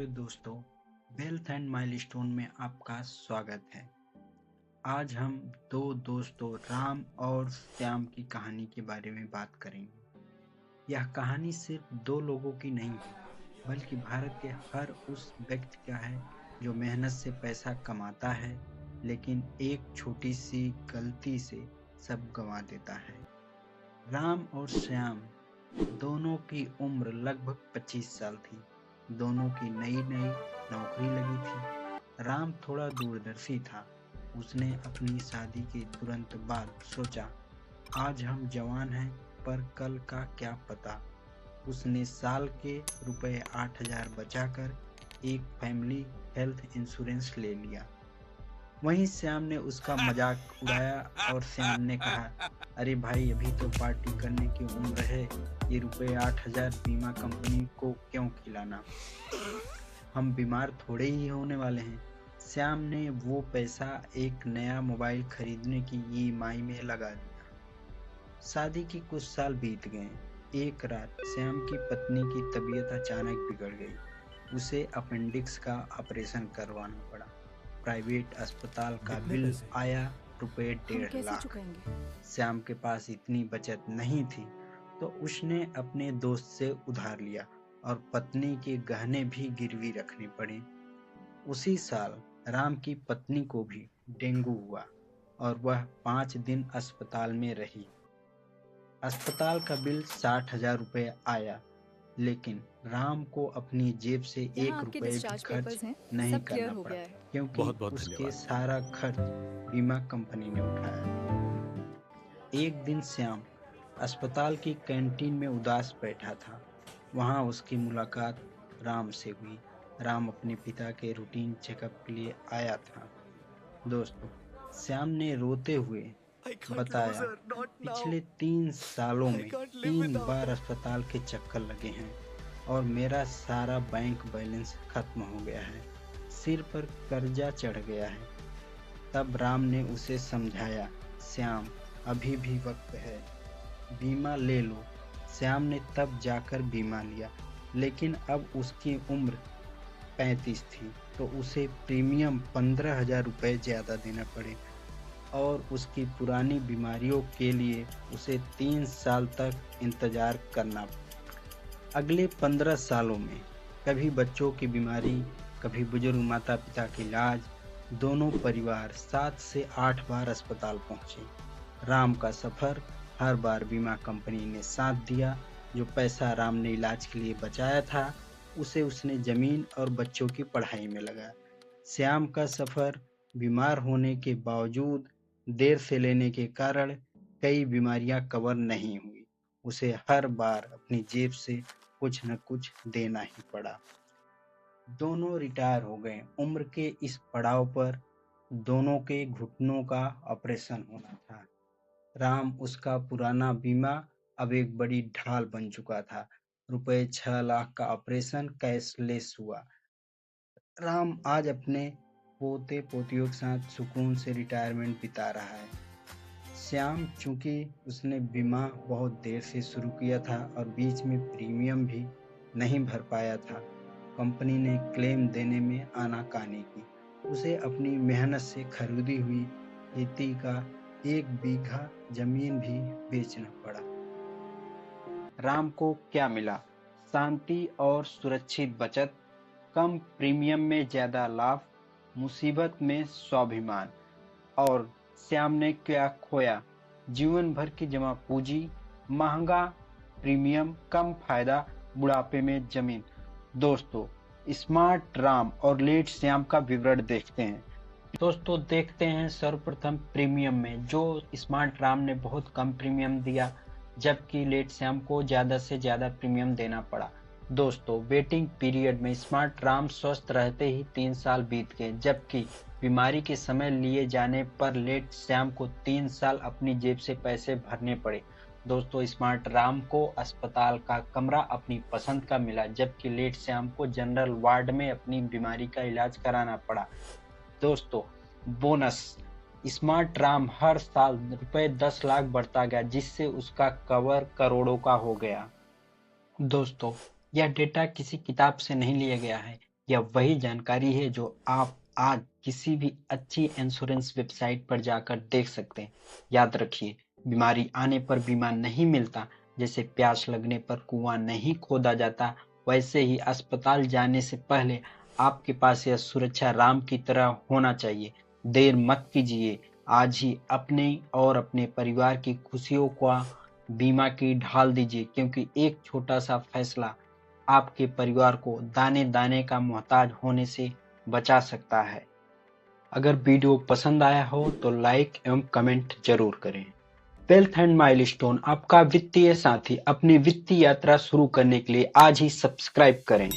Hello दोस्तों, wealth and milestone में आपका स्वागत है। आज हम दो दोस्तों राम और श्याम की कहानी के बारे में बात करेंगे। यह कहानी सिर्फ दो लोगों की नहीं है, बल्कि भारत के हर उस व्यक्ति का है जो मेहनत से पैसा कमाता है, लेकिन एक छोटी सी गलती से सब गंवा देता है। राम और श्याम दोनों की उम्र लगभग 25 साल थी। दोनों की नई नई नौकरी लगी थी। राम थोड़ा दूरदर्शी था। उसने अपनी शादी के तुरंत बाद सोचा, आज हम जवान हैं, पर कल का क्या पता। उसने साल के रुपए 8,000 बचाकर एक फैमिली हेल्थ इंश्योरेंस ले लिया। वहीं श्याम ने उसका मजाक उड़ाया और श्याम ने कहा, अरे भाई, अभी तो पार्टी करने की उम्र है, ये रुपए 8,000 बीमा कंपनी को क्यों खिलाना, हम बीमार थोड़े ही होने वाले हैं। श्याम ने वो पैसा एक नया मोबाइल खरीदने की ईएमआई में लगा दिया। शादी की कुछ साल बीत गए। एक रात श्याम की पत्नी की तबीयत अचानक बिगड़ गई। उसे अपेंडिक्स का ऑपरेशन करवाना पड़ा। प्राइवेट अस्पताल का कितने बिल पैसे? आया रुपए हम 1.5 कैसे लाख। चुकाएंगे? श्याम के पास इतनी बचत नहीं थी, तो उसने अपने दोस्त से उधार लिया और पत्नी के गहने भी गिरवी रखने पड़े। उसी साल राम की पत्नी को भी डेंगू हुआ और वह 5 दिन अस्पताल में रही। अस्पताल का बिल 60,000 रुपये आया, लेकिन राम को अपनी जेब से यहाँ 1 आपके रुपये भी डिस्चार्ज खर्च पेपर्स हैं। नहीं सब क्लियर करना हो पड़ा, गया है। क्योंकि बहुत बहुत उसके धन्यवाद। सारा खर्च बीमा कंपनी ने उठाया। एक दिन श्याम अस्पताल की कैंटीन में उदास बैठा था। वहां उसकी मुलाकात राम से हुई। राम अपने पिता के रूटीन चेकअप के लिए आया था। दोस्तों, श्याम ने रोते हुए बताया, पिछले 3 सालों में 3 बार अस्पताल के चक्कर लगे हैं और मेरा सारा बैंक बैलेंस खत्म हो गया है। सिर पर कर्जा चढ़ गया है। तब राम ने उसे समझाया, श्याम, अभी भी वक्त है, बीमा ले लो। श्याम ने तब जाकर बीमा लिया, लेकिन अब उसकी उम्र 35 थी, तो उसे प्रीमियम 15,000 रुपये ज़्यादा देना पड़े और उसकी पुरानी बीमारियों के लिए उसे 3 साल तक इंतजार करना पड़ा। अगले 15 सालों में कभी बच्चों की बीमारी, कभी बुजुर्ग माता पिता के इलाज, दोनों परिवार 7 से 8 बार अस्पताल पहुंचे। राम का सफर हर बार बीमा कंपनी ने साथ दिया। जो पैसा राम ने इलाज के लिए बचाया था, उसे उसने जमीन और बच्चों की पढ़ाई में लगाया। श्याम का सफर बीमार होने के बावजूद देर से लेने के कारण कई बीमारियां कवर नहीं हुई। उसे हर बार अपनी जेब से कुछ न कुछ देना ही पड़ा। दोनों रिटायर हो गए। उम्र के इस पड़ाव पर दोनों के घुटनों का ऑपरेशन होना था। राम, उसका पुराना बीमा अब एक बड़ी ढाल बन चुका था। रुपए 6 लाख का ऑपरेशन कैशलेस हुआ। राम आज अपने पोते पोतियों के साथ सुकून से रिटायरमेंट बिता रहा है। श्याम, चूंकि उसने बीमा बहुत देर से शुरू किया था और बीच में प्रीमियम भी नहीं भर पाया था, कंपनी ने क्लेम देने में आनाकानी की। उसे अपनी मेहनत से खरीदी हुई खेती का 1 बीघा जमीन भी बेचना पड़ा। राम को क्या मिला? शांति और सुरक्षित बचत, कम प्रीमियम में ज्यादा लाभ, मुसीबत में स्वाभिमान। और श्याम ने क्या खोया? जीवन भर की जमा पूंजी, महंगा प्रीमियम, कम फायदा, बुढ़ापे में जमीन। दोस्तों, स्मार्ट राम और लेट श्याम का विवरण देखते हैं। दोस्तों, देखते हैं सर्वप्रथम प्रीमियम में। जो स्मार्ट राम ने बहुत कम प्रीमियम दिया, जबकि लेट श्याम को ज्यादा से ज्यादा प्रीमियम देना पड़ा। दोस्तों, वेटिंग पीरियड में स्मार्ट राम स्वस्थ रहते ही 3 साल बीत गए, जबकि बीमारी के समय लिए जाने पर लेट श्याम को 3 साल अपनी जेब से पैसे भरने पड़े। दोस्तों, स्मार्ट राम को अस्पताल का कमरा अपनी पसंद का मिला, जबकि लेट श्याम को जनरल वार्ड में अपनी बीमारी का इलाज कराना पड़ा। दोस्तों, बोनस, स्मार्ट राम हर साल रुपए 10 लाख बढ़ता गया, जिससे उसका कवर करोड़ों का हो गया। दोस्तों, यह डेटा किसी किताब से नहीं लिया गया है। यह वही जानकारी है जो आप आज किसी भी अच्छी इंश्योरेंस वेबसाइट पर जाकर देख सकते हैं। याद रखिए, बीमारी आने पर बीमा नहीं मिलता। जैसे प्यास लगने पर कुआं नहीं खोदा जाता, वैसे ही अस्पताल जाने से पहले आपके पास यह सुरक्षा राम की तरह होना चाहिए। देर मत कीजिए, आज ही अपने और अपने परिवार की खुशियों को बीमा की ढाल दीजिए, क्योंकि एक छोटा सा फैसला आपके परिवार को दाने दाने का मोहताज होने से बचा सकता है। अगर वीडियो पसंद आया हो तो लाइक एवं कमेंट जरूर करें। वेल्थ एंड माइलस्टोन आपका वित्तीय साथी अपनी वित्तीय यात्रा शुरू करने के लिए आज ही सब्सक्राइब करें।